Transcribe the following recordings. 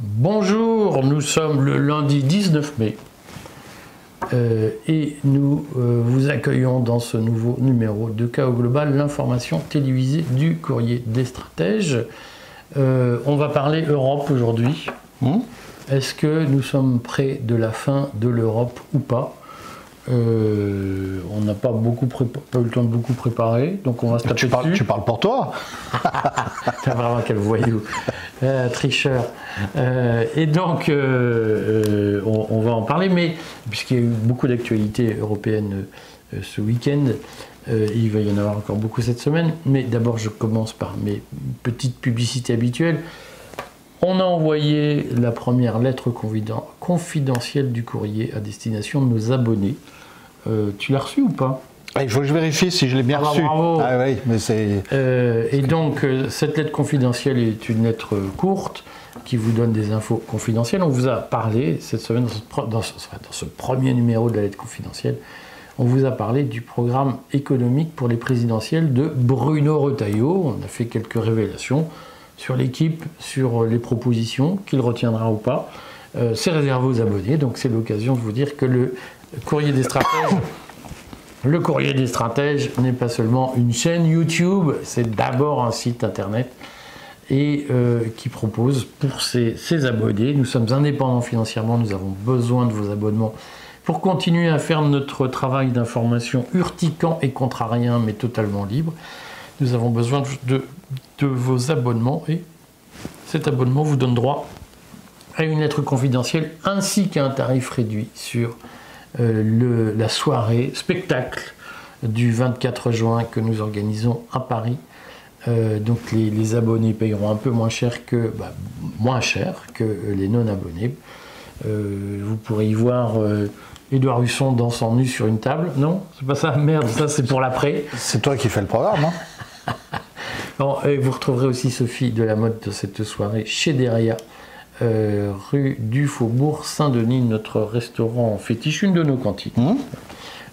Bonjour, nous sommes le lundi 19 mai et nous vous accueillons dans ce nouveau numéro de Chaos Global, l'information télévisée du Courrier des Stratèges. On va parler Europe aujourd'hui. Est-ce que nous sommes près de la fin de l'Europe ou pas? On n'a pas eu le temps de beaucoup préparer, donc on va se taper dessus. Tu parles pour toi. T'as vraiment quel voyou, tricheur. Et donc, on va en parler, mais puisqu'il y a eu beaucoup d'actualités européennes ce week-end, il va y en avoir encore beaucoup cette semaine, mais d'abord je commence par mes petites publicités habituelles. On a envoyé la première lettre confidentielle du courrier à destination de nos abonnés. Tu l'as reçue ou pas? Il faut que je vérifie si je l'ai bien reçue. Bravo. Ah oui, mais c'est... Et donc, cette lettre confidentielle est une lettre courte qui vous donne des infos confidentielles. On vous a parlé cette semaine, dans ce premier numéro de la lettre confidentielle, on vous a parlé du programme économique pour les présidentielles de Bruno Retailleau. On a fait quelques révélations sur l'équipe, sur les propositions, qu'il retiendra ou pas. C'est réservé aux abonnés, donc c'est l'occasion de vous dire que le Courrier des Stratèges, n'est pas seulement une chaîne YouTube, c'est d'abord un site internet et qui propose pour ses abonnés. Nous sommes indépendants financièrement, nous avons besoin de vos abonnements pour continuer à faire notre travail d'information urticant et contrarien, mais totalement libre. Nous avons besoin de vos abonnements et cet abonnement vous donne droit à une lettre confidentielle ainsi qu'à un tarif réduit sur la soirée spectacle du 24 juin que nous organisons à Paris. Donc les abonnés payeront un peu moins cher que les non-abonnés. Vous pourrez y voir Édouard Husson dansant nu sur une table. Non, c'est pas ça, merde, ça c'est pour l'après. C'est toi qui fais le programme, hein? Bon, et vous retrouverez aussi Sophie de la mode de cette soirée chez Deria, rue du Faubourg Saint-Denis, notre restaurant fétiche, une de nos cantines.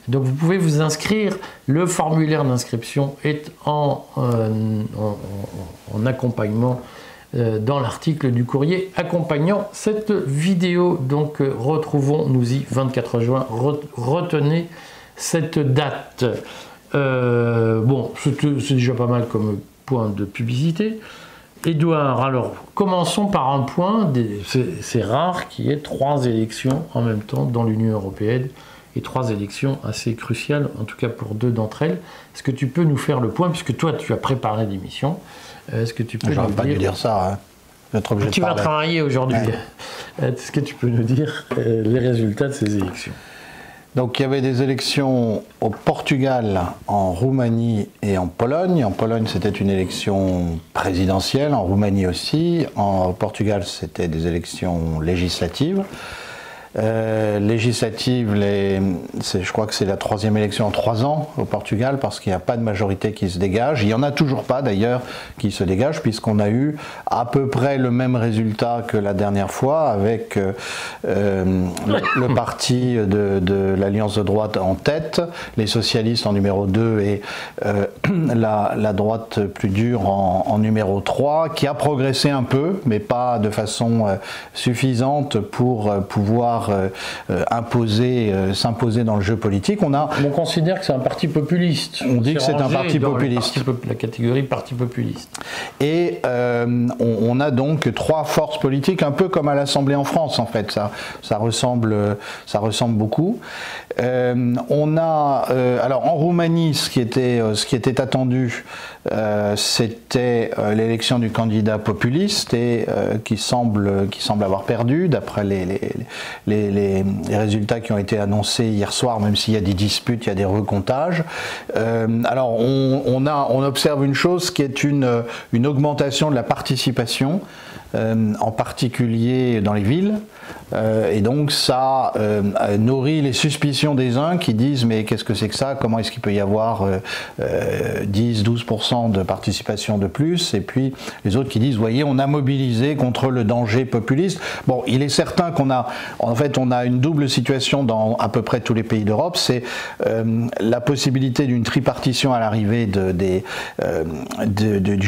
Donc vous pouvez vous inscrire, le formulaire d'inscription est en accompagnement dans l'article du courrier accompagnant cette vidéo. Donc retrouvons-nous-y 24 juin, retenez cette date. Bon, c'est déjà pas mal comme point de publicité. Édouard, alors commençons par un point, c'est rare qu'il y ait 3 élections en même temps dans l'Union européenne et 3 élections assez cruciales, en tout cas pour 2 d'entre elles. Est-ce que tu peux nous faire le point, puisque toi tu as préparé l'émission, est-ce que tu peux J'aurais pas dû dire ça, hein. Tu vas travailler aujourd'hui. Ouais. Est-ce que tu peux nous dire les résultats de ces élections? Donc il y avait des élections au Portugal, en Roumanie et en Pologne. En Pologne, c'était une élection présidentielle, en Roumanie aussi. En Portugal, c'était des élections législatives. Je crois que c'est la 3e élection en 3 ans au Portugal, parce qu'il n'y a pas de majorité qui se dégage. Il n'y en a toujours pas d'ailleurs qui se dégage, puisqu'on a eu à peu près le même résultat que la dernière fois, avec le parti de l'Alliance de droite en tête, les socialistes en numéro 2 et la droite plus dure en numéro 3, qui a progressé un peu, mais pas de façon suffisante pour pouvoir s'imposer dans le jeu politique. On considère que c'est un parti populiste. On dit que c'est un parti populiste. La catégorie parti populiste. Et on a donc 3 forces politiques, un peu comme à l'Assemblée en France en fait. Ça ressemble beaucoup. Alors en Roumanie, ce qui était attendu, c'était l'élection du candidat populiste et qui semble avoir perdu d'après les résultats qui ont été annoncés hier soir, même s'il y a des disputes, il y a des recomptages. Alors on observe une chose qui est une augmentation de la participation en particulier dans les villes. Et donc ça nourrit les suspicions des uns qui disent mais qu'est-ce que c'est que ça, comment est-ce qu'il peut y avoir 10-12% de participation de plus, et puis les autres qui disent voyez on a mobilisé contre le danger populiste. Bon, il est certain qu'on a en fait on a une double situation dans à peu près tous les pays d'Europe, c'est la possibilité d'une tripartition à l'arrivée du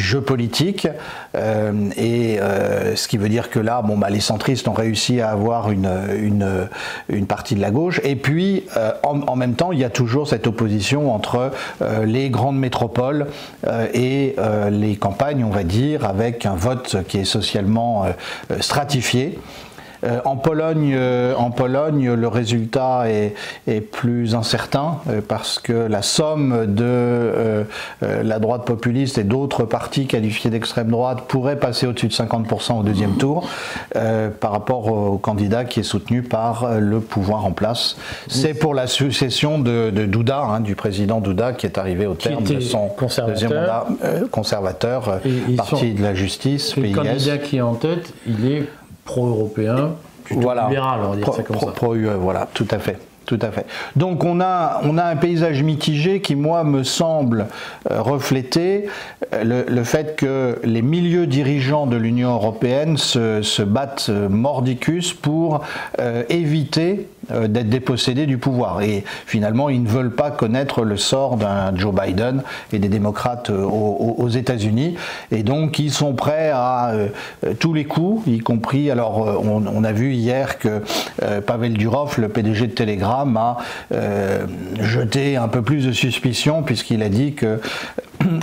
jeu politique, ce qui veut dire que là bon, bah, les centristes ont réussi à avoir une partie de la gauche, et puis en même temps il y a toujours cette opposition entre les grandes métropoles et les campagnes, on va dire, avec un vote qui est socialement stratifié. En Pologne, le résultat est plus incertain parce que la somme de la droite populiste et d'autres partis qualifiés d'extrême droite pourrait passer au-dessus de 50% au deuxième tour par rapport au candidat qui est soutenu par le pouvoir en place. C'est pour la succession de Duda, hein, du président Duda, qui est arrivé au terme de son deuxième mandat conservateur, parti de la justice, PIS. Le candidat qui est en tête, il est pro-européen, plutôt voilà, libéral, on va dire ça comme ça. Pro-UE, voilà, tout à fait. Tout à fait. Donc on a un paysage mitigé qui, moi, me semble refléter le fait que les milieux dirigeants de l'Union européenne se battent mordicus pour éviter d'être dépossédés du pouvoir. Et finalement, ils ne veulent pas connaître le sort d'un Joe Biden et des démocrates aux États-Unis. Et donc, ils sont prêts à tous les coups, y compris... Alors, on a vu hier que Pavel Durov, le PDG de Telegram, a jeté un peu plus de suspicion puisqu'il a dit que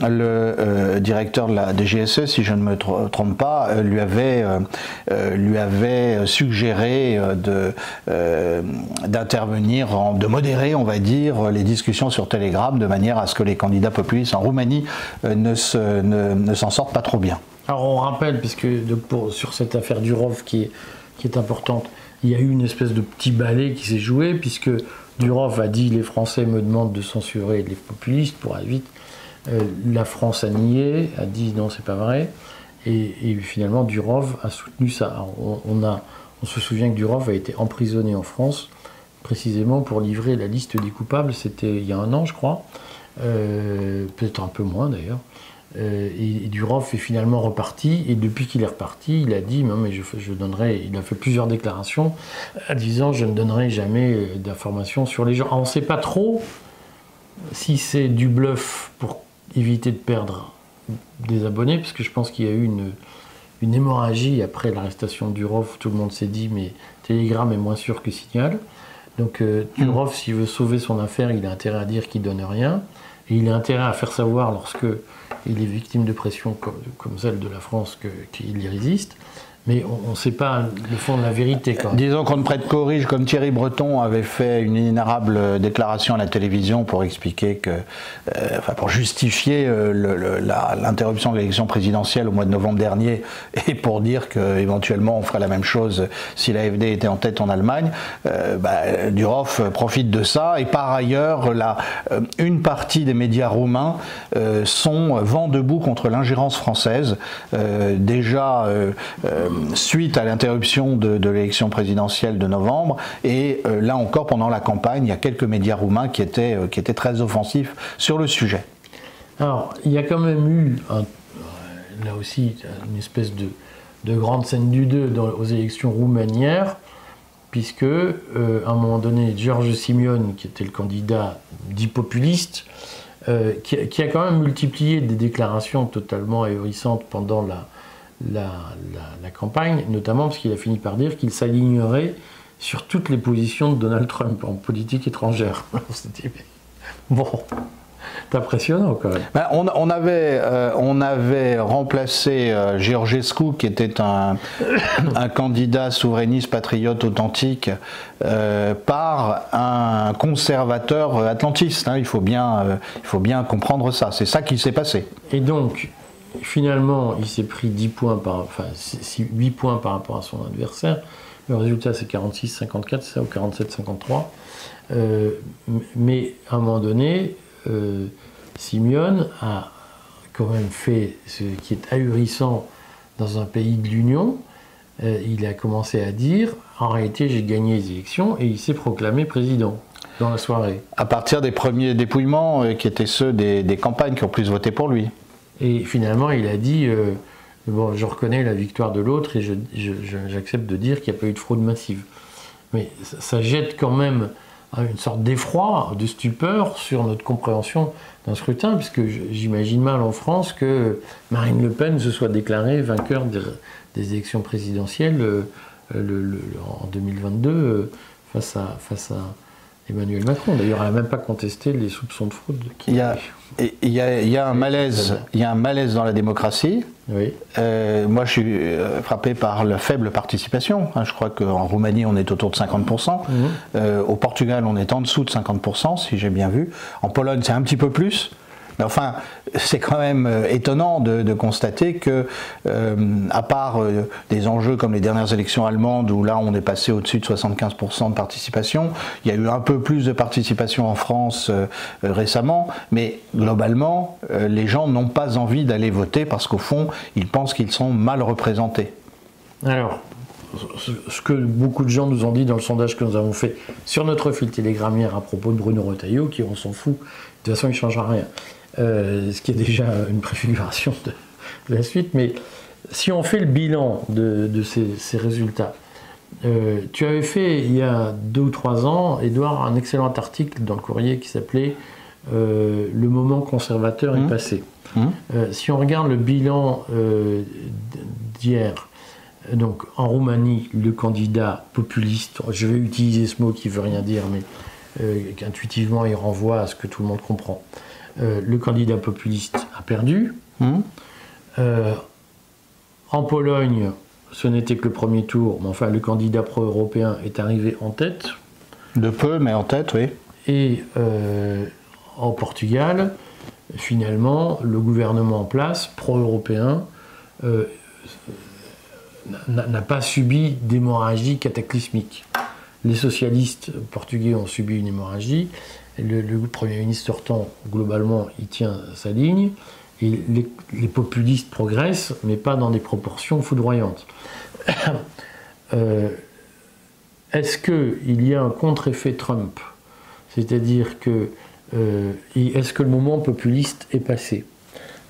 le directeur de la DGSE, si je ne me trompe pas, lui avait suggéré d'intervenir, de modérer, on va dire, les discussions sur Telegram de manière à ce que les candidats populistes en Roumanie ne s'en sortent pas trop bien. Alors on rappelle, puisque sur cette affaire Durov qui est importante, il y a eu une espèce de petit ballet qui s'est joué, puisque Durov a dit les Français me demandent de censurer les populistes pour aller vite. La France a nié, a dit non, c'est pas vrai. Et finalement, Durov a soutenu ça. Alors, on se souvient que Durov a été emprisonné en France, précisément pour livrer la liste des coupables. C'était il y a 1 an, je crois. Peut-être un peu moins d'ailleurs. Et Durov est finalement reparti, et depuis qu'il est reparti, il a dit non mais je donnerai, il a fait plusieurs déclarations disant je ne donnerai jamais d'informations sur les gens. Alors, on ne sait pas trop si c'est du bluff pour éviter de perdre des abonnés, parce que je pense qu'il y a eu une hémorragie après l'arrestation de Durov. Tout le monde s'est dit mais Telegram est moins sûr que Signal. Donc Durov, s'il veut sauver son affaire, il a intérêt à dire qu'il ne donne rien, et il a intérêt à faire savoir lorsque il est victime de pression comme celle de la France qu'il y résiste. Mais on ne sait pas le fond de la vérité quand même. Disons qu'on ne prête qu'au comme Thierry Breton avait fait une inénarrable déclaration à la télévision pour expliquer que, pour justifier l'interruption de l'élection présidentielle au mois de novembre dernier, et pour dire qu'éventuellement on ferait la même chose si l'AfD était en tête en Allemagne. Durov profite de ça, et par ailleurs une partie des médias roumains sont vent debout contre l'ingérence française, suite à l'interruption de l'élection présidentielle de novembre, et là encore pendant la campagne, il y a quelques médias roumains qui étaient très offensifs sur le sujet. Alors, il y a quand même eu, là aussi, une espèce de grande scène du 2 aux élections roumanières, puisque, à un moment donné, George Simion, qui était le candidat dit populiste, qui a quand même multiplié des déclarations totalement ahurissantes pendant la campagne, notamment parce qu'il a fini par dire qu'il s'alignerait sur toutes les positions de Donald Trump en politique étrangère. On s'est dit, mais bon, c'est impressionnant quand même. On avait remplacé Georgescu, qui était un candidat souverainiste patriote authentique, par un conservateur atlantiste. Hein. Il faut bien comprendre ça. C'est ça qui s'est passé. Et donc, finalement, il s'est pris 8 points par rapport à son adversaire. Le résultat, c'est 46-54, c'est ça, ou 47-53. Mais à un moment donné, Simion a quand même fait ce qui est ahurissant, dans un pays de l'Union, il a commencé à dire « En réalité, j'ai gagné les élections » et il s'est proclamé président dans la soirée. À partir des premiers dépouillements qui étaient ceux des campagnes qui ont plus voté pour lui. Et finalement, il a dit bon, je reconnais la victoire de l'autre et j'accepte de dire qu'il n'y a pas eu de fraude massive. Mais ça jette quand même une sorte d'effroi, de stupeur sur notre compréhension d'un scrutin, puisque j'imagine mal en France que Marine Le Pen se soit déclarée vainqueur des élections présidentielles en 2022 face à Emmanuel Macron. D'ailleurs, elle n'a même pas contesté les soupçons de fraude. Il y a un malaise dans la démocratie. Oui. Moi, je suis frappé par la faible participation. Je crois qu'en Roumanie, on est autour de 50%. Au Portugal, on est en dessous de 50%, si j'ai bien vu. En Pologne, c'est un petit peu plus. Mais enfin, c'est quand même étonnant de constater que, à part des enjeux comme les dernières élections allemandes, où là on est passé au-dessus de 75% de participation, il y a eu un peu plus de participation en France récemment, mais globalement, les gens n'ont pas envie d'aller voter parce qu'au fond, ils pensent qu'ils sont mal représentés. Alors, ce que beaucoup de gens nous ont dit dans le sondage que nous avons fait sur notre fil télégramière à propos de Bruno Retailleau, qui on s'en fout, de toute façon il ne changera rien. Ce qui est déjà une préfiguration de la suite, mais si on fait le bilan de ces résultats, tu avais fait il y a 2 ou 3 ans, Édouard, un excellent article dans le Courrier qui s'appelait « Le moment conservateur est passé ». Si on regarde le bilan d'hier, donc en Roumanie, le candidat populiste, je vais utiliser ce mot qui ne veut rien dire, mais qu'intuitivement il renvoie à ce que tout le monde comprend. Le candidat populiste a perdu. En Pologne, ce n'était que le premier tour, mais enfin le candidat pro-européen est arrivé en tête. De peu, mais en tête, oui. Et en Portugal, finalement, le gouvernement en place, pro-européen, n'a pas subi d'hémorragie cataclysmique. Les socialistes portugais ont subi une hémorragie. Le Premier ministre sortant, globalement, il tient sa ligne. Et les populistes progressent, mais pas dans des proportions foudroyantes. Est-ce qu'il y a un contre-effet Trump? C'est-à-dire que... est-ce que le moment populiste est passé?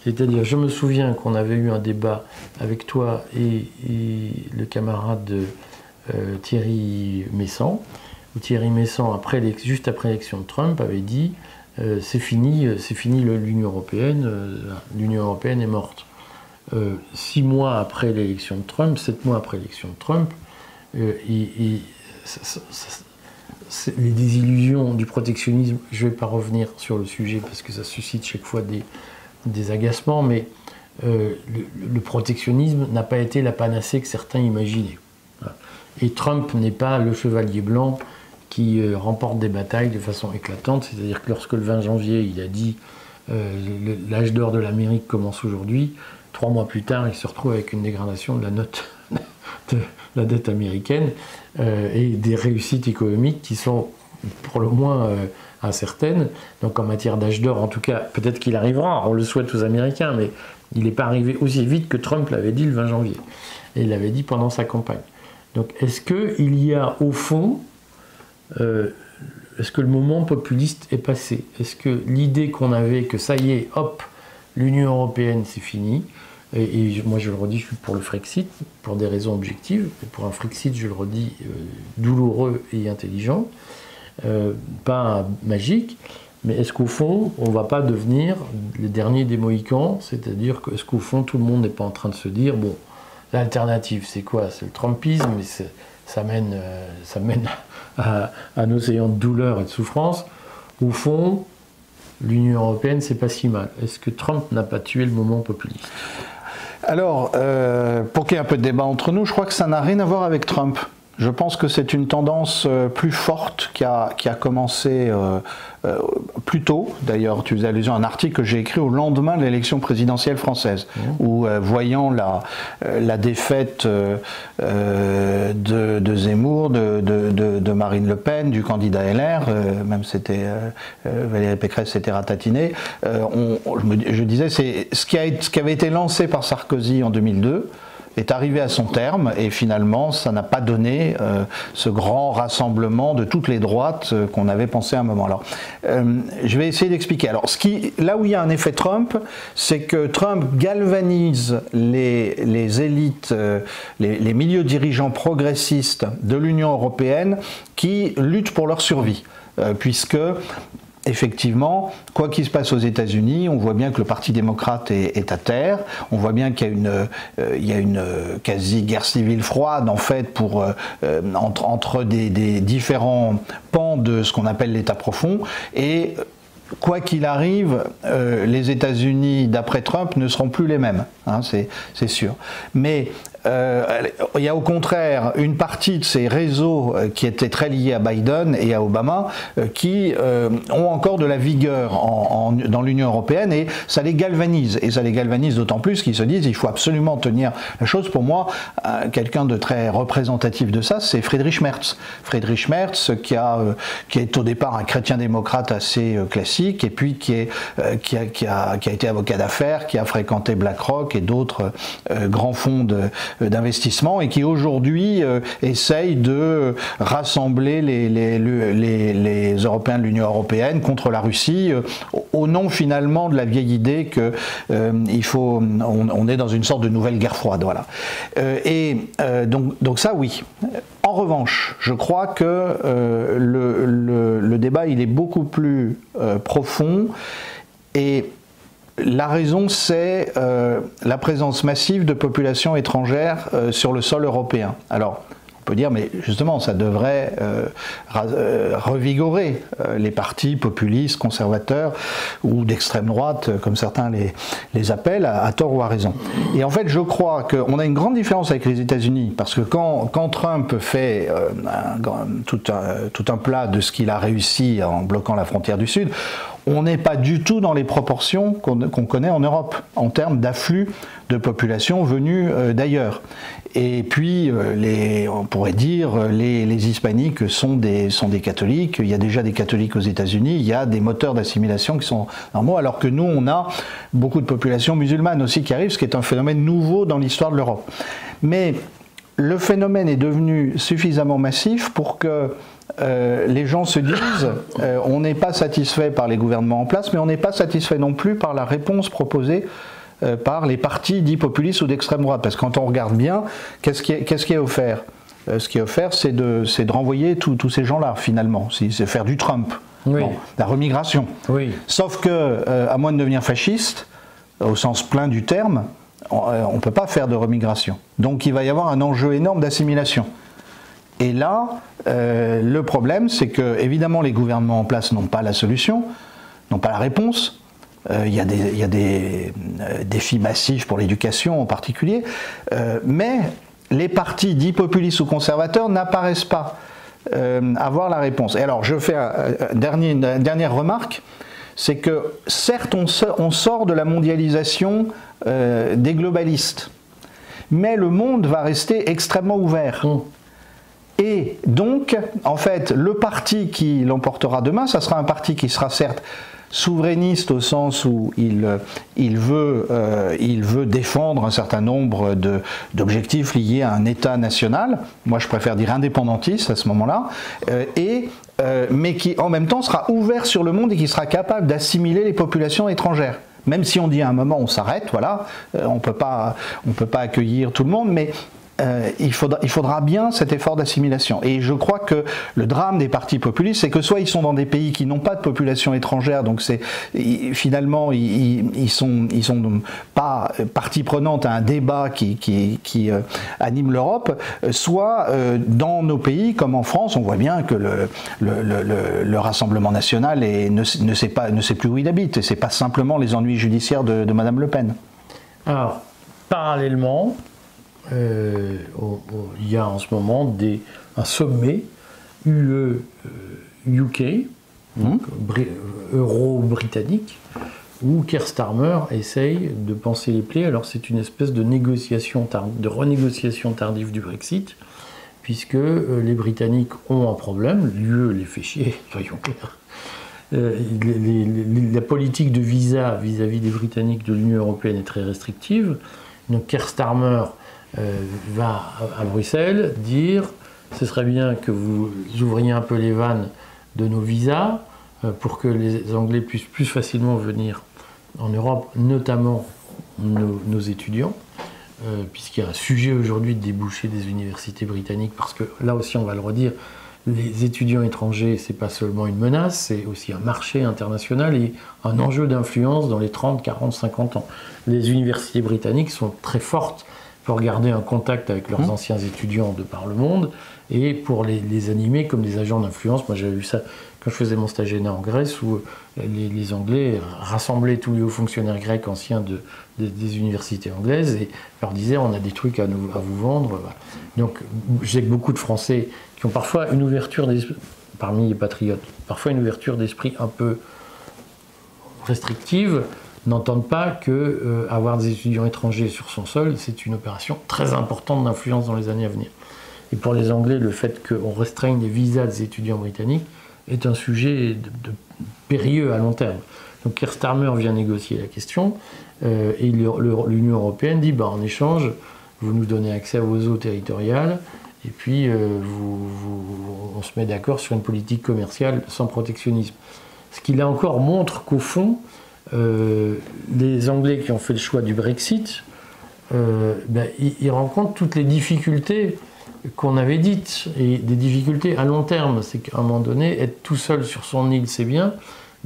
C'est-à-dire, je me souviens qu'on avait eu un débat avec toi et le camarade Thierry Messant, où Thierry Messant, juste après l'élection de Trump, avait dit c'est fini l'Union européenne, l'Union européenne est morte. 6 mois après l'élection de Trump, 7 mois après l'élection de Trump, les désillusions du protectionnisme, je ne vais pas revenir sur le sujet parce que ça suscite chaque fois des agacements, mais le protectionnisme n'a pas été la panacée que certains imaginaient. Voilà. Et Trump n'est pas le chevalier blanc qui remporte des batailles de façon éclatante, c'est-à-dire que lorsque le 20 janvier il a dit l'âge d'or de l'Amérique commence aujourd'hui, 3 mois plus tard il se retrouve avec une dégradation de la note de la dette américaine et des réussites économiques qui sont pour le moins incertaines. Donc en matière d'âge d'or, en tout cas, peut-être qu'il arrivera, on le souhaite aux Américains, mais il n'est pas arrivé aussi vite que Trump l'avait dit le 20 janvier. Et il l'avait dit pendant sa campagne. Donc est-ce qu'il y a au fond, est-ce que le moment populiste est passé? Est-ce que l'idée qu'on avait que ça y est, hop, l'Union européenne c'est fini, et moi je le redis, je suis pour le Frexit, pour des raisons objectives, et pour un Frexit, je le redis, douloureux et intelligent, pas magique, mais est-ce qu'au fond, on ne va pas devenir les derniers des Mohicans, c'est-à-dire que est-ce qu'au fond, tout le monde n'est pas en train de se dire, bon, l'alternative c'est quoi? C'est le Trumpisme, mais ça mène à un océan de douleur et de souffrance. Au fond, l'Union européenne, c'est pas si mal. Est-ce que Trump n'a pas tué le moment populiste? Alors, pour qu'il y ait un peu de débat entre nous, je crois que ça n'a rien à voir avec Trump. Je pense que c'est une tendance plus forte qui a commencé plus tôt. D'ailleurs, tu faisais allusion à un article que j'ai écrit au lendemain de l'élection présidentielle française, où voyant la défaite de Zemmour, de Marine Le Pen, du candidat LR, même c'était Valérie Pécresse s'était ratatinée, je disais c'est ce qui avait été lancé par Sarkozy en 2002. est arrivé à son terme et finalement ça n'a pas donné ce grand rassemblement de toutes les droites qu'on avait pensé à un moment. Alors je vais essayer d'expliquer. Alors là où il y a un effet Trump, c'est que Trump galvanise les élites, les milieux dirigeants progressistes de l'Union européenne qui luttent pour leur survie, puisque effectivement, quoi qu'il se passe aux États-Unis, on voit bien que le Parti démocrate est à terre, on voit bien qu'il y a une quasi-guerre civile froide en fait entre des différents pans de ce qu'on appelle l'État profond, et quoi qu'il arrive, les États-Unis d'après Trump ne seront plus les mêmes, hein, c'est sûr. Mais il y a au contraire une partie de ces réseaux qui étaient très liés à Biden et à Obama qui ont encore de la vigueur dans l'Union européenne, et ça les galvanise. Et ça les galvanise d'autant plus qu'ils se disent il faut absolument tenir la chose. Pour moi, quelqu'un de très représentatif de ça, c'est Friedrich Merz. Friedrich Merz qui est au départ un chrétien-démocrate assez classique, et puis qui a été avocat d'affaires, qui a fréquenté BlackRock et d'autres grands fonds d'investissement, et qui aujourd'hui essaye de rassembler les Européens de l'Union européenne contre la Russie, au nom finalement de la vieille idée que on est dans une sorte de nouvelle guerre froide, voilà. Donc ça oui. En revanche, je crois que le débat il est beaucoup plus profond, et la raison, c'est la présence massive de populations étrangères sur le sol européen. Alors, on peut dire, mais justement, ça devrait revigorer les partis populistes, conservateurs ou d'extrême droite, comme certains les appellent, à tort ou à raison. Et en fait, je crois qu'on a une grande différence avec les États-Unis, parce que quand Trump fait tout un plat de ce qu'il a réussi en bloquant la frontière du Sud, on n'est pas du tout dans les proportions qu'on connaît en Europe, en termes d'afflux de population venue d'ailleurs. Et puis, on pourrait dire, les hispaniques sont des catholiques. Il y a déjà des catholiques aux États-Unis, il y a des moteurs d'assimilation qui sont normaux, alors que nous, on a beaucoup de populations musulmanes aussi qui arrivent, ce qui est un phénomène nouveau dans l'histoire de l'Europe. Mais le phénomène est devenu suffisamment massif pour que les gens se disent on n'est pas satisfait par les gouvernements en place, mais on n'est pas satisfait non plus par la réponse proposée par les partis dits populistes ou d'extrême droite. Parce que quand on regarde bien, qu'est-ce qui est offert ? Ce qui est offert, c'est de renvoyer tous ces gens-là, finalement. C'est faire du Trump, oui. Bon, la remigration. Oui. Sauf que, à moins de devenir fasciste, au sens plein du terme, on ne peut pas faire de remigration. Donc il va y avoir un enjeu énorme d'assimilation. Et là, le problème, c'est que, évidemment, les gouvernements en place n'ont pas la solution, n'ont pas la réponse. Il y a des défis massifs pour l'éducation en particulier, mais les partis dits populistes ou conservateurs n'apparaissent pas avoir la réponse. Et alors, je fais une dernière remarque, c'est que, certes, on sort de la mondialisation des globalistes, mais le monde va rester extrêmement ouvert. Et donc, en fait, le parti qui l'emportera demain, ça sera un parti qui sera certes souverainiste au sens où il veut défendre un certain nombre d'objectifs liés à un État national. Moi, je préfère dire indépendantiste à ce moment-là, mais qui en même temps sera ouvert sur le monde et qui sera capable d'assimiler les populations étrangères. Même si on dit à un moment on s'arrête, voilà, on peut pas accueillir tout le monde, mais il faudra bien cet effort d'assimilation. Et je crois que le drame des partis populistes, c'est que soit ils sont dans des pays qui n'ont pas de population étrangère, donc finalement ils sont pas partie prenante à un débat qui anime l'Europe, soit dans nos pays comme en France, on voit bien que le Rassemblement national ne sait plus où il habite, et c'est pas simplement les ennuis judiciaires de Madame Le Pen. Alors, parallèlement, il y a en ce moment un sommet UE-UK, euro-britannique, où Keir Starmer essaye de panser les plaies. Alors c'est une espèce de renégociation tardive du Brexit, puisque les Britanniques ont un problème, l'UE les fait chier, soyons clairs. La politique de visa vis-à-vis des Britanniques de l'Union européenne est très restrictive. Donc Keir Starmer va à Bruxelles dire ce serait bien que vous ouvriez un peu les vannes de nos visas pour que les Anglais puissent plus facilement venir en Europe, notamment nos étudiants, puisqu'il y a un sujet aujourd'hui de déboucher des universités britanniques, parce que là aussi on va le redire, les étudiants étrangers, c'est pas seulement une menace, c'est aussi un marché international et un enjeu d'influence dans les 30, 40, 50 ans. Les universités britanniques sont très fortes pour garder un contact avec leurs anciens étudiants de par le monde et pour les animer comme des agents d'influence. Moi j'avais vu ça quand je faisais mon stage en Grèce, où les Anglais rassemblaient tous les hauts fonctionnaires grecs anciens des universités anglaises et leur disaient on a des trucs à vous vendre. Voilà. Donc j'ai beaucoup de Français qui ont parfois une ouverture d'esprit, parmi les patriotes, parfois une ouverture d'esprit un peu restrictive, n'entendent pas que avoir des étudiants étrangers sur son sol, c'est une opération très importante d'influence dans les années à venir. Et pour les Anglais, le fait qu'on restreigne les visas des étudiants britanniques est un sujet de périlleux à long terme. Donc Keir Starmer vient négocier la question et l'Union européenne dit en échange, vous nous donnez accès à vos eaux territoriales et puis on se met d'accord sur une politique commerciale sans protectionnisme. Ce qui là encore montre qu'au fond, les Anglais qui ont fait le choix du Brexit, ils rencontrent toutes les difficultés qu'on avait dites, et des difficultés à long terme. C'est qu'à un moment donné, être tout seul sur son île, c'est bien,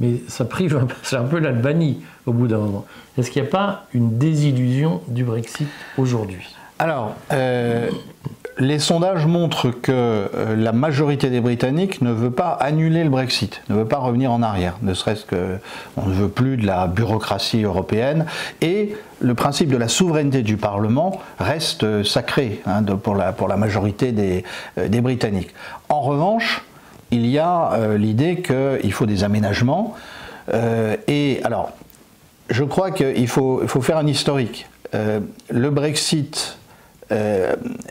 mais ça prive, c'est un peu l'Albanie au bout d'un moment. Est-ce qu'il n'y a pas une désillusion du Brexit aujourd'hui ? Alors, les sondages montrent que la majorité des Britanniques ne veut pas annuler le Brexit, ne veut pas revenir en arrière, ne serait-ce qu'on ne veut plus de la bureaucratie européenne, et le principe de la souveraineté du Parlement reste sacré pour la majorité des Britanniques. En revanche, il y a l'idée qu'il faut des aménagements, et alors, je crois qu'il faut faire un historique. Le Brexit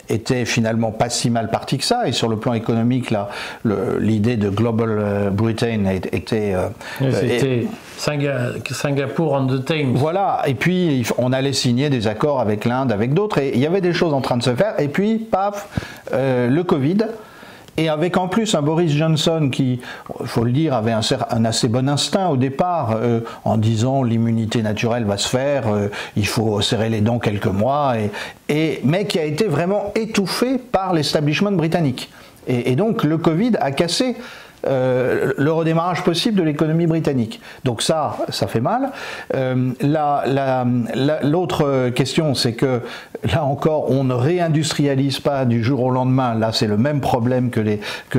était finalement pas si mal parti que ça, et sur le plan économique, là, l'idée de Global Britain était... C'était Singapour on the Thames. Voilà, et puis on allait signer des accords avec l'Inde, avec d'autres, et il y avait des choses en train de se faire, et puis, paf, le Covid, et avec en plus un Boris Johnson qui, il faut le dire, avait un assez bon instinct au départ, en disant l'immunité naturelle va se faire, il faut serrer les dents quelques mois, mais qui a été vraiment étouffé par l'establishment britannique. Et donc le Covid a cassé le redémarrage possible de l'économie britannique. Donc ça fait mal. L'autre question, c'est que là encore, on ne réindustrialise pas du jour au lendemain. Là, c'est le même problème que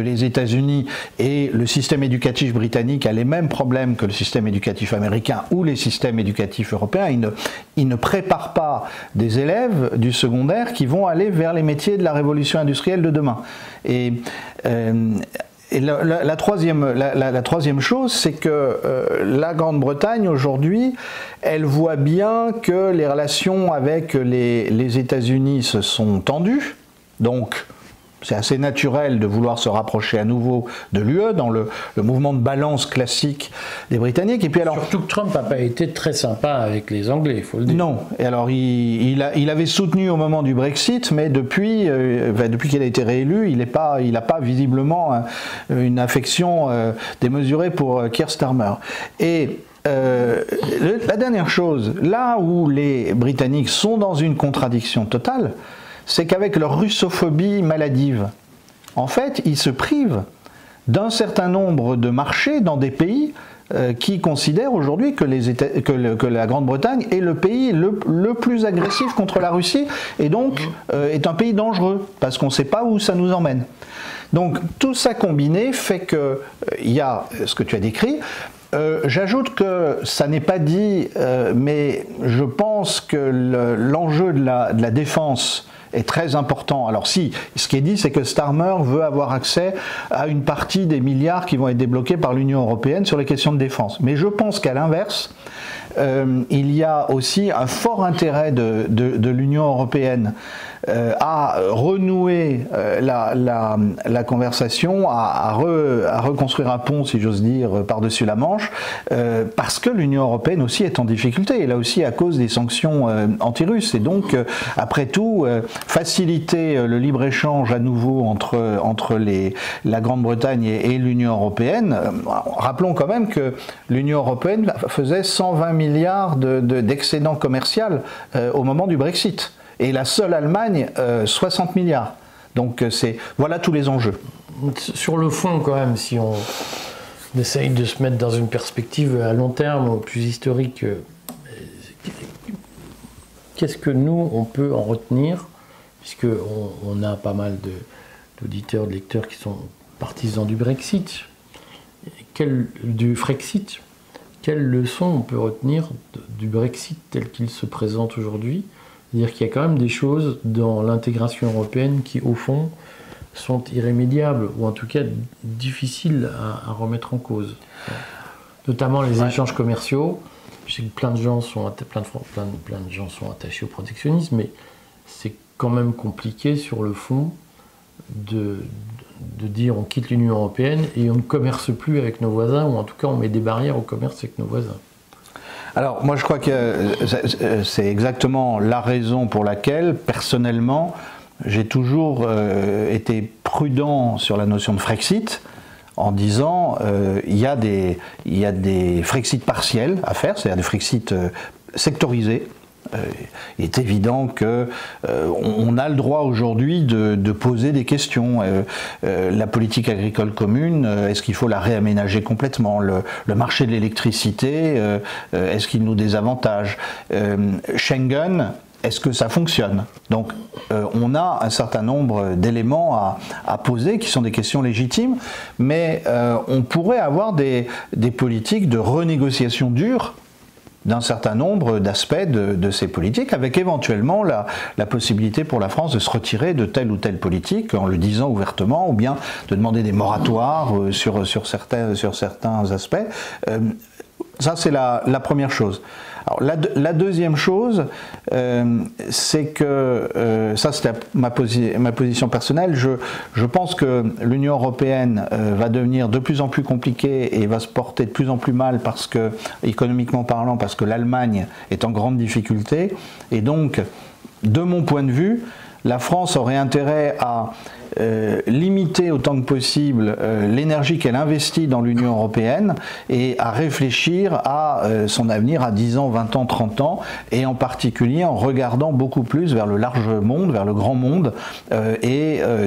les États-Unis, et le système éducatif britannique a les mêmes problèmes que le système éducatif américain ou les systèmes éducatifs européens. Il ne prépare pas des élèves du secondaire qui vont aller vers les métiers de la révolution industrielle de demain. Et la troisième chose, c'est que la Grande-Bretagne, aujourd'hui, elle voit bien que les relations avec les États-Unis se sont tendues. Donc, c'est assez naturel de vouloir se rapprocher à nouveau de l'UE dans le mouvement de balance classique des Britanniques. Et puis alors, surtout que Trump n'a pas été très sympa avec les Anglais, il faut le dire. Non. Et alors, il avait soutenu au moment du Brexit, mais depuis qu'il a été réélu, il n'a pas visiblement une affection démesurée pour Keir Starmer. Et la dernière chose, là où les Britanniques sont dans une contradiction totale, c'est qu'avec leur russophobie maladive, en fait, ils se privent d'un certain nombre de marchés dans des pays qui considèrent aujourd'hui que la Grande-Bretagne est le pays le plus agressif contre la Russie, et donc est un pays dangereux, parce qu'on ne sait pas où ça nous emmène. Donc tout ça combiné fait qu'il y a ce que tu as décrit. J'ajoute que ça n'est pas dit, mais je pense que l'enjeu de la défense est très important. Alors si, ce qui est dit, c'est que Starmer veut avoir accès à une partie des milliards qui vont être débloqués par l'Union européenne sur les questions de défense. Mais je pense qu'à l'inverse, il y a aussi un fort intérêt de l'Union européenne à renouer la conversation, à reconstruire un pont, si j'ose dire, par-dessus la Manche, parce que l'Union européenne aussi est en difficulté, et là aussi à cause des sanctions anti-russes. Et donc, après tout, faciliter le libre-échange à nouveau entre la Grande-Bretagne et l'Union européenne, rappelons quand même que l'Union européenne faisait 120 milliards d'excédent commercial au moment du Brexit. Et la seule Allemagne, 60 milliards. Donc voilà tous les enjeux. Sur le fond, quand même, si on essaye de se mettre dans une perspective à long terme, ou plus historique, qu'est-ce que nous, on peut en retenir, puisqu'on a pas mal d'auditeurs, de lecteurs qui sont partisans du Brexit, du Frexit. Quelles leçons on peut retenir du Brexit tel qu'il se présente aujourd'hui? C'est-à-dire qu'il y a quand même des choses dans l'intégration européenne qui, au fond, sont irrémédiables, ou en tout cas difficiles à remettre en cause. Notamment les échanges commerciaux. Je sais que plein de gens sont attachés au protectionnisme, mais c'est quand même compliqué sur le fond de dire on quitte l'Union européenne et on ne commerce plus avec nos voisins, ou en tout cas on met des barrières au commerce avec nos voisins. Alors moi je crois que c'est exactement la raison pour laquelle, personnellement, j'ai toujours été prudent sur la notion de Frexit, en disant il y a des Frexit partiels à faire, c'est-à-dire des Frexit sectorisés. Il est évident qu'on a le droit aujourd'hui de poser des questions. La politique agricole commune, est-ce qu'il faut la réaménager complètement? Le marché de l'électricité, est-ce qu'il nous désavantage? Schengen, est-ce que ça fonctionne? Donc on a un certain nombre d'éléments à poser qui sont des questions légitimes, mais on pourrait avoir des politiques de renégociation dure d'un certain nombre d'aspects de ces politiques, avec éventuellement la possibilité pour la France de se retirer de telle ou telle politique en le disant ouvertement, ou bien de demander des moratoires sur certains aspects. Ça, c'est la première chose. Alors, la deuxième chose, c'est que, ça c'était ma position personnelle, je pense que l'Union européenne va devenir de plus en plus compliquée et va se porter de plus en plus mal, parce que, économiquement parlant, parce que l'Allemagne est en grande difficulté, et donc, de mon point de vue, la France aurait intérêt à limiter autant que possible l'énergie qu'elle investit dans l'Union européenne et à réfléchir à son avenir à 10 ans, 20 ans, 30 ans, et en particulier en regardant beaucoup plus vers le large monde, vers le grand monde,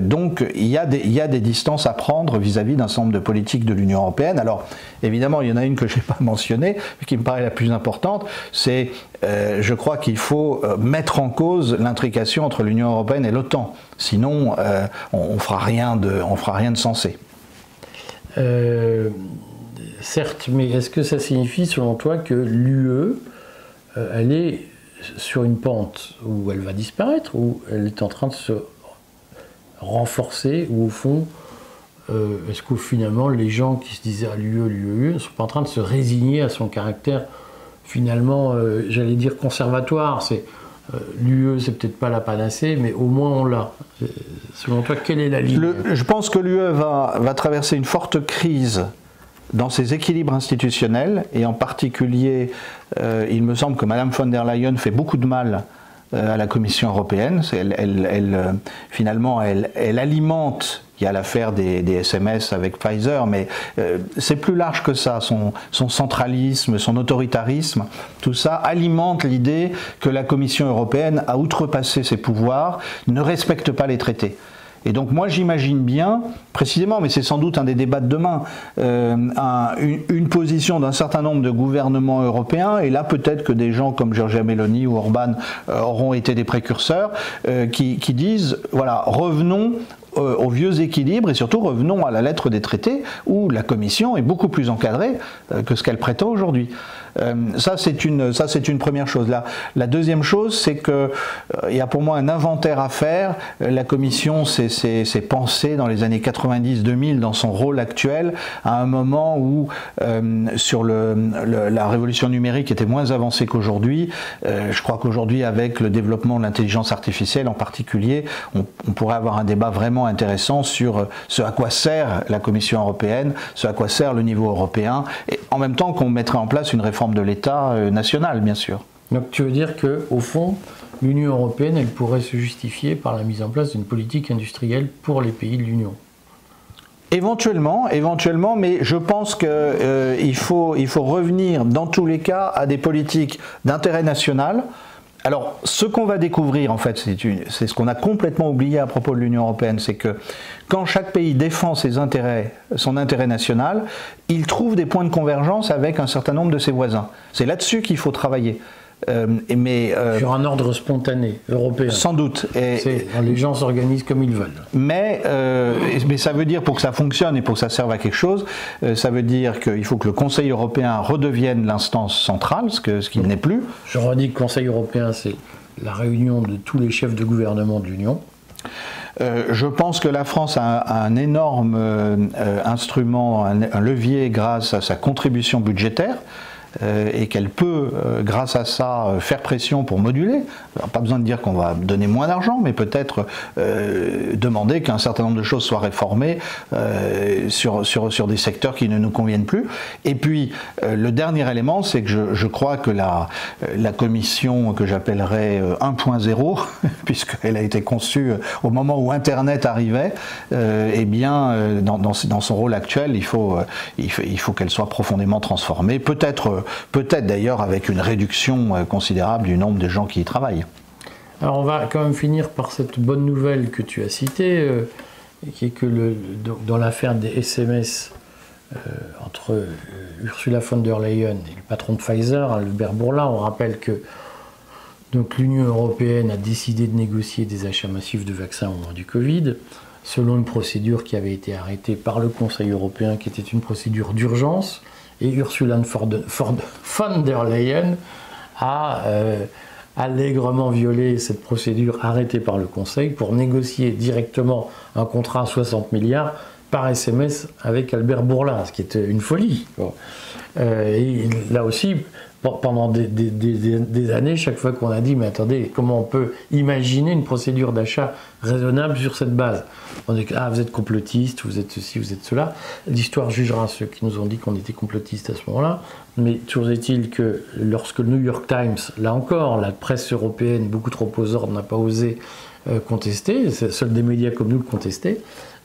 donc il y a des distances à prendre vis-à-vis d'un certain nombre de politiques de l'Union européenne. Alors évidemment il y en a une que je n'ai pas mentionnée, mais qui me paraît la plus importante, c'est je crois qu'il faut mettre en cause l'intrication entre l'Union européenne et l'OTAN. Sinon, on fera rien de sensé. Certes, mais est-ce que ça signifie, selon toi, que l'UE, elle est sur une pente où elle va disparaître, ou elle est en train de se renforcer, ou au fond, est-ce que finalement les gens qui se disaient à l'UE ne sont pas en train de se résigner à son caractère finalement, j'allais dire conservatoire? L'UE, c'est peut-être pas la panacée, mais au moins on l'a. Selon toi, quelle est la ligne? Je pense que l'UE va traverser une forte crise dans ses équilibres institutionnels, et en particulier, il me semble que Mme von der Leyen fait beaucoup de mal à la Commission européenne. Finalement, elle alimente. Il y a l'affaire des SMS avec Pfizer, mais c'est plus large que ça. Son centralisme, son autoritarisme, tout ça alimente l'idée que la Commission européenne a outrepassé ses pouvoirs, ne respecte pas les traités. Et donc moi j'imagine bien, précisément, mais c'est sans doute un des débats de demain, une position d'un certain nombre de gouvernements européens, et là peut-être que des gens comme Giorgia Meloni ou Orban auront été des précurseurs, qui disent, voilà, revenons aux vieux équilibres et surtout revenons à la lettre des traités où la Commission est beaucoup plus encadrée que ce qu'elle prétend aujourd'hui. Ça c'est une première chose. La deuxième chose, c'est que il y a pour moi un inventaire à faire. La Commission s'est pensée dans les années 90-2000 dans son rôle actuel à un moment où sur la révolution numérique était moins avancée qu'aujourd'hui. Je crois qu'aujourd'hui, avec le développement de l'intelligence artificielle en particulier, on pourrait avoir un débat vraiment intéressant sur ce à quoi sert la Commission européenne, ce à quoi sert le niveau européen, et en même temps qu'on mettrait en place une réforme de l'État national, bien sûr. Donc tu veux dire qu'au fond, l'Union européenne, elle pourrait se justifier par la mise en place d'une politique industrielle pour les pays de l'Union? Éventuellement, mais je pense qu'il faut revenir dans tous les cas à des politiques d'intérêt national. Alors, ce qu'on va découvrir, en fait, c'est ce qu'on a complètement oublié à propos de l'Union européenne, c'est que quand chaque pays défend ses intérêts, son intérêt national, il trouve des points de convergence avec un certain nombre de ses voisins. C'est là-dessus qu'il faut travailler. Sur un ordre spontané, européen. Sans doute. Les gens s'organisent comme ils veulent. Mais ça veut dire, pour que ça fonctionne et pour que ça serve à quelque chose, ça veut dire qu'il faut que le Conseil européen redevienne l'instance centrale, ce qui n'est plus. Je redis que le Conseil européen, c'est la réunion de tous les chefs de gouvernement de l'Union. Je pense que la France a un énorme instrument, un levier grâce à sa contribution budgétaire. Et qu'elle peut, grâce à ça, faire pression pour moduler. Alors, pas besoin de dire qu'on va donner moins d'argent, mais peut-être demander qu'un certain nombre de choses soient réformées sur des secteurs qui ne nous conviennent plus. Et puis, le dernier élément, c'est que je crois que la commission que j'appellerais 1.0, puisqu'elle a été conçue au moment où Internet arrivait, eh bien, dans son rôle actuel, il faut qu'elle soit profondément transformée. Peut-être d'ailleurs avec une réduction considérable du nombre de gens qui y travaillent. Alors on va quand même finir par cette bonne nouvelle que tu as citée, qui est que dans l'affaire des SMS entre Ursula von der Leyen et le patron de Pfizer, Albert Bourla, on rappelle que l'Union européenne a décidé de négocier des achats massifs de vaccins au moment du Covid, selon une procédure qui avait été arrêtée par le Conseil européen, qui était une procédure d'urgence. Et Ursula von der Leyen a allègrement violé cette procédure arrêtée par le Conseil pour négocier directement un contrat à 60 milliards par SMS avec Albert Bourla, ce qui était une folie. Et là aussi, pendant des années, chaque fois qu'on a dit « mais attendez, comment on peut imaginer une procédure d'achat raisonnable sur cette base ?» On dit « ah, vous êtes complotiste, vous êtes ceci, vous êtes cela ». L'histoire jugera ceux qui nous ont dit qu'on était complotistes à ce moment-là, mais toujours est-il que lorsque le New York Times, là encore, la presse européenne, beaucoup trop aux ordres, n'a pas osé contester, seuls des médias comme nous le contestaient,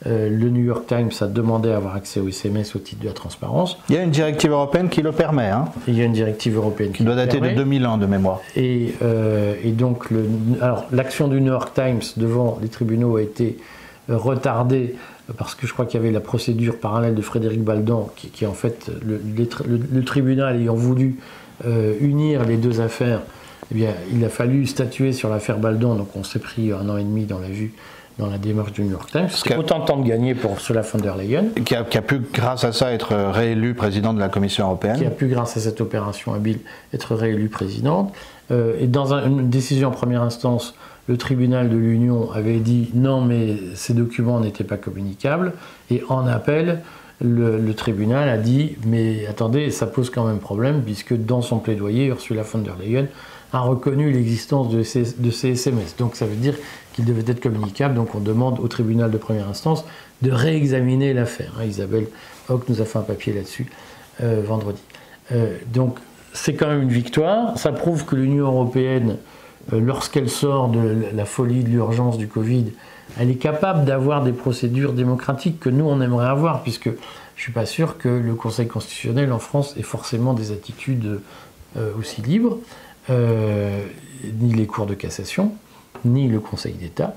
le New York Times a demandé à avoir accès aux SMS au titre de la transparence. Il y a une directive européenne qui le permet. Hein. Il y a une directive européenne qui doit dater de 2001 de mémoire. Et donc, l'action du New York Times devant les tribunaux a été retardée parce que je crois qu'il y avait la procédure parallèle de Frédéric Baldan qui en fait, le tribunal ayant voulu unir les deux affaires, eh bien, il a fallu statuer sur l'affaire Baldan, donc on s'est pris 1 an et demi dans la démarche du New York Times. C'est autant de temps de gagner pour Ursula von der Leyen. Qui a pu, grâce à ça, être réélu président de la Commission européenne. Qui a pu, grâce à cette opération habile, être réélu présidente. Et dans une décision en première instance, le tribunal de l'Union avait dit non, mais ces documents n'étaient pas communicables. Et en appel, le tribunal a dit mais attendez, ça pose quand même problème, puisque dans son plaidoyer, Ursula von der Leyen a reconnu l'existence de ces SMS. Donc ça veut dire qu'ils devaient être communicables. Donc on demande au tribunal de première instance de réexaminer l'affaire. Isabelle Hock nous a fait un papier là-dessus vendredi. Donc c'est quand même une victoire. Ça prouve que l'Union européenne, lorsqu'elle sort de la folie de l'urgence du Covid, elle est capable d'avoir des procédures démocratiques que nous on aimerait avoir, puisque je ne suis pas sûr que le Conseil constitutionnel en France ait forcément des attitudes aussi libres. Ni les cours de cassation, ni le Conseil d'État.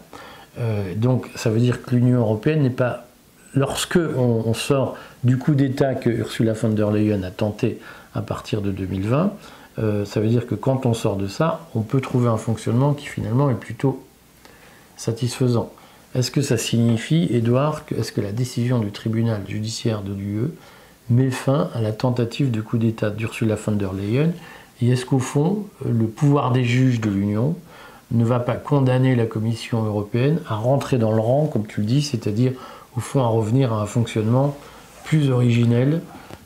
Donc ça veut dire que l'Union européenne n'est pas... Lorsque on sort du coup d'État que Ursula von der Leyen a tenté à partir de 2020, ça veut dire que quand on sort de ça, on peut trouver un fonctionnement qui finalement est plutôt satisfaisant. est-ce que ça signifie, Édouard, est-ce que la décision du tribunal judiciaire de l'UE met fin à la tentative de coup d'État d'Ursula von der Leyen? Et est-ce qu'au fond, le pouvoir des juges de l'Union ne va pas condamner la Commission européenne à rentrer dans le rang, comme tu le dis, c'est-à-dire au fond à revenir à un fonctionnement plus originel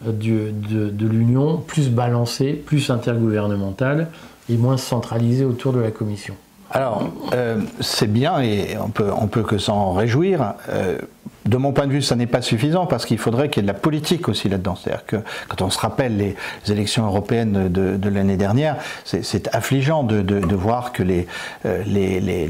de l'Union, plus balancé, plus intergouvernemental et moins centralisé autour de la Commission? Alors, c'est bien et on peut que s'en réjouir. De mon point de vue, ça n'est pas suffisant parce qu'il faudrait qu'il y ait de la politique aussi là-dedans. C'est-à-dire que quand on se rappelle les élections européennes de l'année dernière, c'est affligeant de voir que les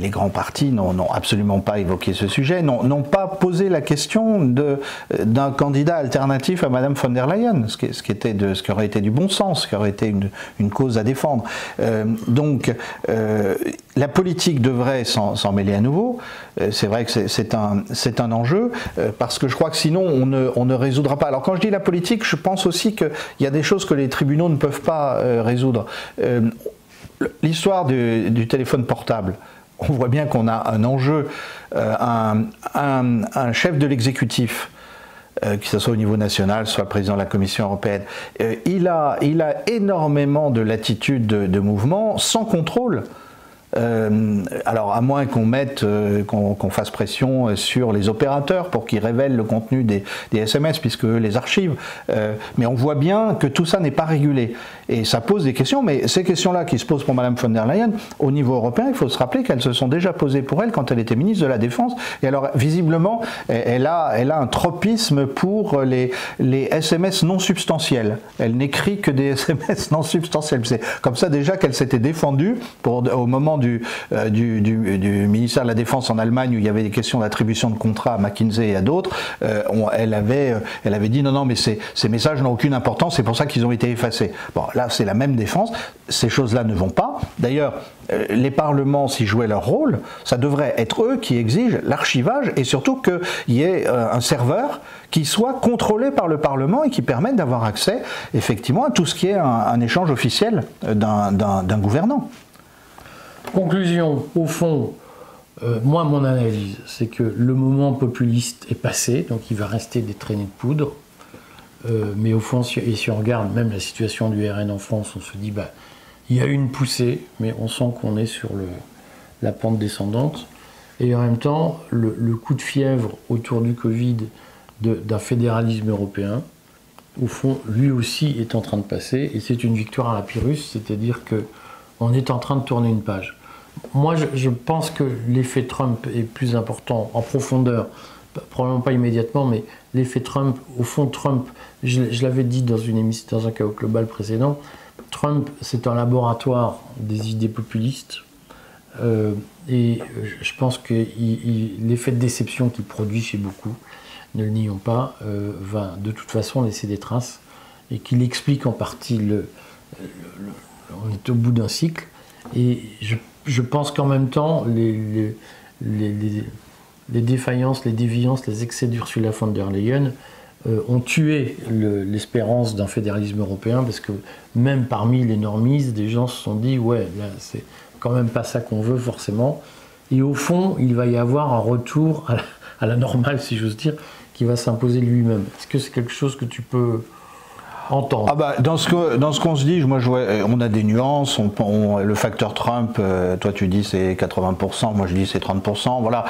grands partis n'ont absolument pas évoqué ce sujet, n'ont pas posé la question d'un candidat alternatif à Madame von der Leyen, ce qui aurait été du bon sens, ce qui aurait été une cause à défendre. Donc, la politique devrait s'en mêler à nouveau. C'est vrai que c'est un enjeu, parce que je crois que sinon on ne résoudra pas. Alors quand je dis la politique, je pense aussi qu'il y a des choses que les tribunaux ne peuvent pas résoudre. L'histoire du téléphone portable, on voit bien qu'on a un enjeu, un chef de l'exécutif, que ce soit au niveau national, soit le président de la Commission européenne, il a énormément de latitude de mouvement sans contrôle. Alors à moins qu'on fasse pression sur les opérateurs pour qu'ils révèlent le contenu des SMS puisque eux les archivent, mais on voit bien que tout ça n'est pas régulé et ça pose des questions, mais ces questions-là qui se posent pour Madame von der Leyen au niveau européen, il faut se rappeler qu'elles se sont déjà posées pour elle quand elle était ministre de la Défense, et alors visiblement elle a un tropisme pour les SMS non substantiels. Elle n'écrit que des SMS non substantiels. C'est comme ça déjà qu'elle s'était défendue au moment du ministère de la Défense en Allemagne où il y avait des questions d'attribution de contrats à McKinsey et à d'autres. Elle avait dit non mais ces messages n'ont aucune importance, c'est pour ça qu'ils ont été effacés. Bon, là c'est la même défense, ces choses-là ne vont pas. D'ailleurs, les parlements, s'ils jouaient leur rôle, ça devrait être eux qui exigent l'archivage et surtout qu'il y ait un serveur qui soit contrôlé par le Parlement et qui permette d'avoir accès effectivement à tout ce qui est un échange officiel d'un gouvernant. Conclusion, au fond, moi mon analyse, c'est que le moment populiste est passé, donc il va rester des traînées de poudre, mais au fond, si on regarde même la situation du RN en France, on se dit, il y a eu une poussée, mais on sent qu'on est sur la pente descendante, et en même temps, le coup de fièvre autour du Covid d'un fédéralisme européen, au fond, lui aussi est en train de passer, et c'est une victoire à la Pyrrhus, c'est-à-dire qu'on est en train de tourner une page. Moi, je pense que l'effet Trump est plus important en profondeur, probablement pas immédiatement, mais l'effet Trump, au fond, Trump, je l'avais dit dans un chaos global précédent, Trump, c'est un laboratoire des idées populistes, et je pense que l'effet de déception qu'il produit chez beaucoup, ne le nions pas, va de toute façon laisser des traces, et qu'il explique en partie on est au bout d'un cycle, et je pense qu'en même temps, les défaillances, les déviances, les excès d'Ursula von der Leyen ont tué l'espérance d'un fédéralisme européen, parce que même parmi les normistes, des gens se sont dit « ouais, là, c'est quand même pas ça qu'on veut forcément ». Et au fond, il va y avoir un retour à la normale, si j'ose dire, qui va s'imposer lui-même. Est-ce que c'est quelque chose que tu peux entendre? Dans ce qu'on se dit, on a des nuances, le facteur Trump, toi tu dis c'est 80%, moi je dis c'est 30%, voilà.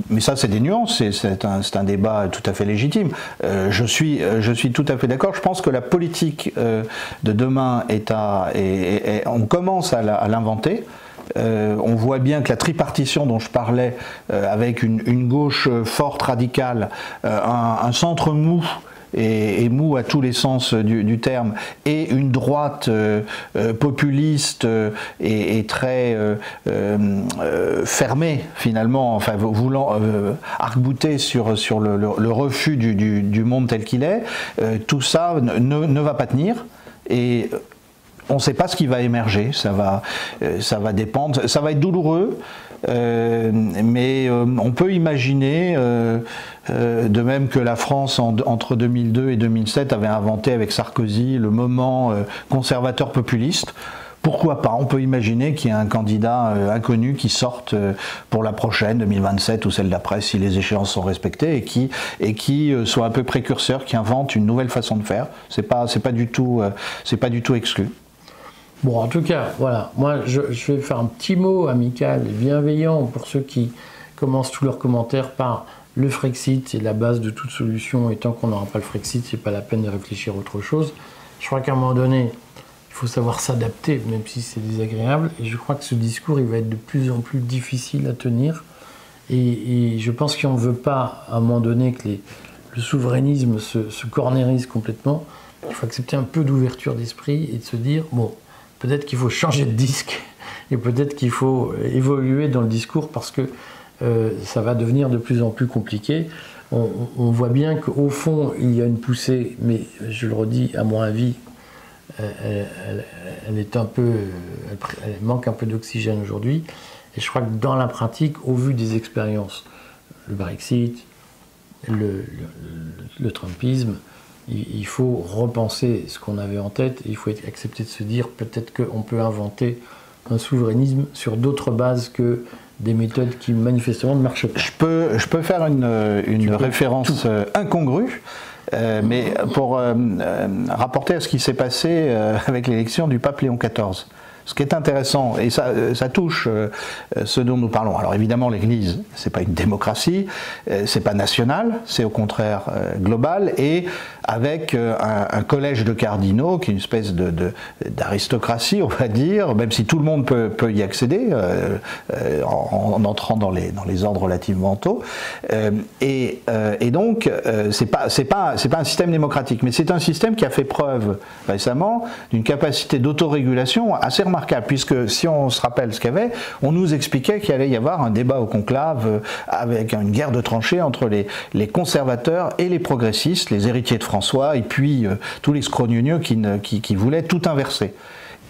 Mais ça c'est des nuances, c'est un débat tout à fait légitime. Je suis tout à fait d'accord, je pense que la politique de demain on commence à l'inventer. On voit bien que la tripartition dont je parlais, avec une gauche forte, radicale, un centre mou, et mou à tous les sens du terme, et une droite populiste et très fermée finalement, enfin voulant arc-bouter sur le refus du monde tel qu'il est, tout ça ne va pas tenir, et on ne sait pas ce qui va émerger, ça va dépendre, ça va être douloureux, mais on peut imaginer, de même que la France entre 2002 et 2007 avait inventé avec Sarkozy le moment conservateur populiste, pourquoi pas, on peut imaginer qu'il y ait un candidat inconnu qui sorte pour la prochaine, 2027 ou celle d'après, si les échéances sont respectées, et qui soit un peu précurseur, qui invente une nouvelle façon de faire. C'est pas du tout exclu. Bon, en tout cas, voilà, moi je vais faire un petit mot amical et bienveillant pour ceux qui commencent tous leurs commentaires par le Frexit, c'est la base de toute solution, et tant qu'on n'aura pas le Frexit, c'est pas la peine de réfléchir à autre chose. Je crois qu'à un moment donné, il faut savoir s'adapter, même si c'est désagréable, et je crois que ce discours, il va être de plus en plus difficile à tenir, et je pense qu'on ne veut pas, à un moment donné, que le souverainisme se cornérise complètement. Il faut accepter un peu d'ouverture d'esprit et de se dire, bon, peut-être qu'il faut changer de disque et peut-être qu'il faut évoluer dans le discours parce que ça va devenir de plus en plus compliqué. On voit bien qu'au fond, il y a une poussée, mais je le redis, à mon avis, elle manque un peu d'oxygène aujourd'hui. Et je crois que dans la pratique, au vu des expériences, le Brexit, le Trumpisme, il faut repenser ce qu'on avait en tête et il faut accepter de se dire peut-être qu'on peut inventer un souverainisme sur d'autres bases que des méthodes qui manifestement ne marchent pas. Je peux faire une référence incongrue, mais pour rapporter à ce qui s'est passé avec l'élection du pape Léon XIV. Ce qui est intéressant, et ça touche ce dont nous parlons. Alors évidemment, l'Église, c'est pas une démocratie, c'est pas national, c'est au contraire global, et avec un collège de cardinaux qui est une espèce d'aristocratie, on va dire, même si tout le monde peut y accéder en entrant dans les ordres relativement tôt. Et donc, c'est pas un système démocratique, mais c'est un système qui a fait preuve récemment d'une capacité d'autorégulation assez remarquable, puisque si on se rappelle ce qu'il y avait, on nous expliquait qu'il allait y avoir un débat au conclave avec une guerre de tranchées entre les conservateurs et les progressistes, les héritiers de François, et puis tous les scrogneux qui voulaient tout inverser.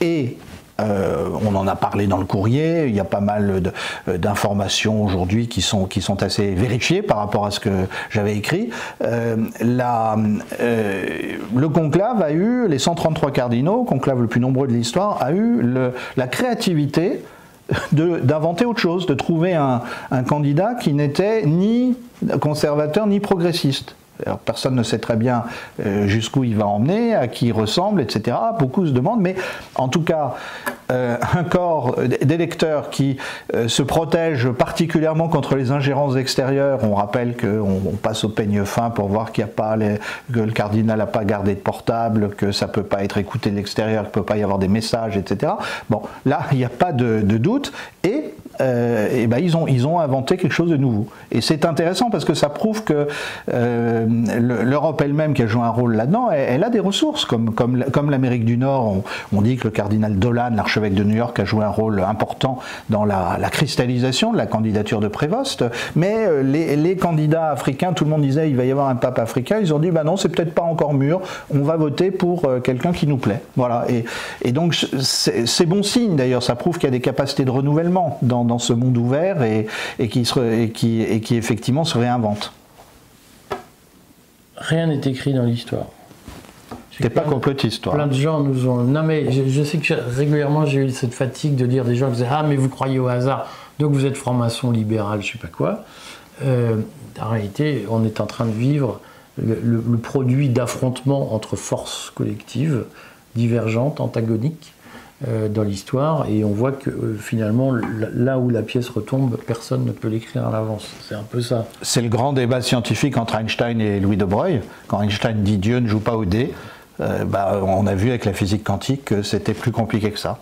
Et on en a parlé dans le courrier, il y a pas mal d'informations aujourd'hui qui sont assez vérifiées par rapport à ce que j'avais écrit. Le conclave a eu, les 133 cardinaux, conclave le plus nombreux de l'histoire, a eu la créativité d'inventer autre chose, de trouver un candidat qui n'était ni conservateur ni progressiste. Alors, personne ne sait très bien jusqu'où il va emmener, à qui il ressemble, etc. Beaucoup se demandent, mais en tout cas, un corps d'électeurs qui se protège particulièrement contre les ingérences extérieures. On rappelle qu'on passe au peigne fin pour voir qu'il n'y a pas que le cardinal n'a pas gardé de portable, que ça ne peut pas être écouté de l'extérieur, qu'il ne peut pas y avoir des messages, etc. Bon, là, il n'y a pas de doute, et ils ont inventé quelque chose de nouveau. Et c'est intéressant parce que ça prouve que l'Europe elle-même, qui a joué un rôle là-dedans, elle a des ressources, comme l'Amérique du Nord. On dit que le cardinal Dolan, l'archevêque de New York, a joué un rôle important dans la cristallisation de la candidature de Prévost, mais les candidats africains, tout le monde disait il va y avoir un pape africain, ils ont dit non, c'est peut-être pas encore mûr, on va voter pour quelqu'un qui nous plaît. Voilà. Et donc c'est bon signe d'ailleurs, ça prouve qu'il y a des capacités de renouvellement dans ce monde ouvert et qui effectivement se réinvente. Rien n'est écrit dans l'histoire. T'es pas complotiste, toi. Plein de gens nous ont... Non mais je sais que régulièrement j'ai eu cette fatigue de dire des gens qui disaient « Ah mais vous croyez au hasard, donc vous êtes franc-maçon, libéral, je sais pas quoi ». En réalité, on est en train de vivre le produit d'affrontements entre forces collectives, divergentes, antagoniques, dans l'histoire, et on voit que finalement là où la pièce retombe, personne ne peut l'écrire à l'avance. C'est un peu ça. C'est le grand débat scientifique entre Einstein et Louis de Broglie. Quand Einstein dit Dieu ne joue pas au dé, on a vu avec la physique quantique que c'était plus compliqué que ça.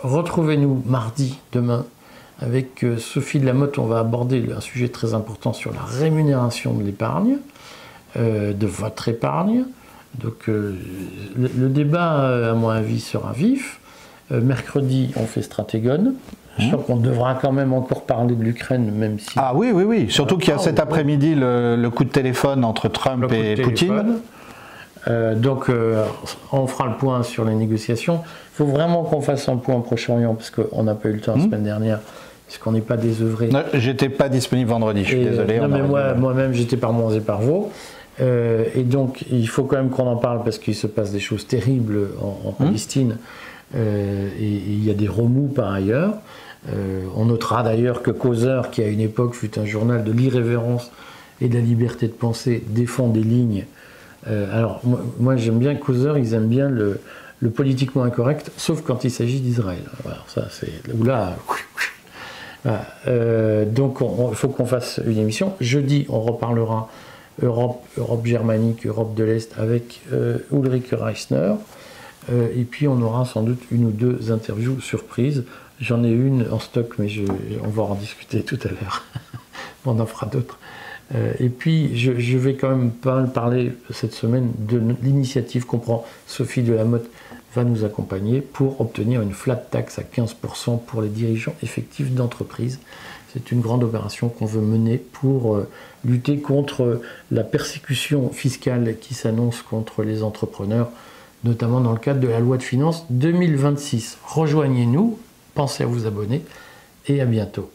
Retrouvez-nous mardi, demain, avec Sophie de la Motte. On va aborder un sujet très important sur la rémunération de l'épargne, de votre épargne. Donc le débat, à mon avis, sera vif. Mercredi, on fait Stratégone. Je crois qu'on devra quand même encore parler de l'Ukraine, même si... Ah oui. Surtout qu'il y a cet après-midi le coup de téléphone entre Trump et Poutine. Donc on fera le point sur les négociations. Il faut vraiment qu'on fasse un point au Proche-Orient, parce qu'on n'a pas eu le temps la semaine dernière, puisqu'on n'est pas désœuvré. J'étais pas disponible vendredi, je suis désolé. Non, mais moi-même, j'étais par Mons et par Vaux. Et donc, il faut quand même qu'on en parle parce qu'il se passe des choses terribles en Palestine. Et il y a des remous par ailleurs. On notera d'ailleurs que Causeur, qui à une époque fut un journal de l'irrévérence et de la liberté de penser, défend des lignes. Alors, moi j'aime bien Causeur, ils aiment bien le politiquement incorrect, sauf quand il s'agit d'Israël. Alors, ça, c'est là. Voilà. Donc, il faut qu'on fasse une émission. Jeudi, on reparlera Europe germanique, Europe de l'Est avec Ulrike Reisner. Et puis on aura sans doute une ou deux interviews surprises. J'en ai une en stock, mais on va en discuter tout à l'heure. On en fera d'autres. Et puis je vais quand même parler cette semaine de l'initiative qu'on prend. Sophie Delamotte va nous accompagner pour obtenir une flat tax à 15% pour les dirigeants effectifs d'entreprise. C'est une grande opération qu'on veut mener pour lutter contre la persécution fiscale qui s'annonce contre les entrepreneurs, notamment dans le cadre de la loi de finances 2026. Rejoignez-nous, pensez à vous abonner et à bientôt.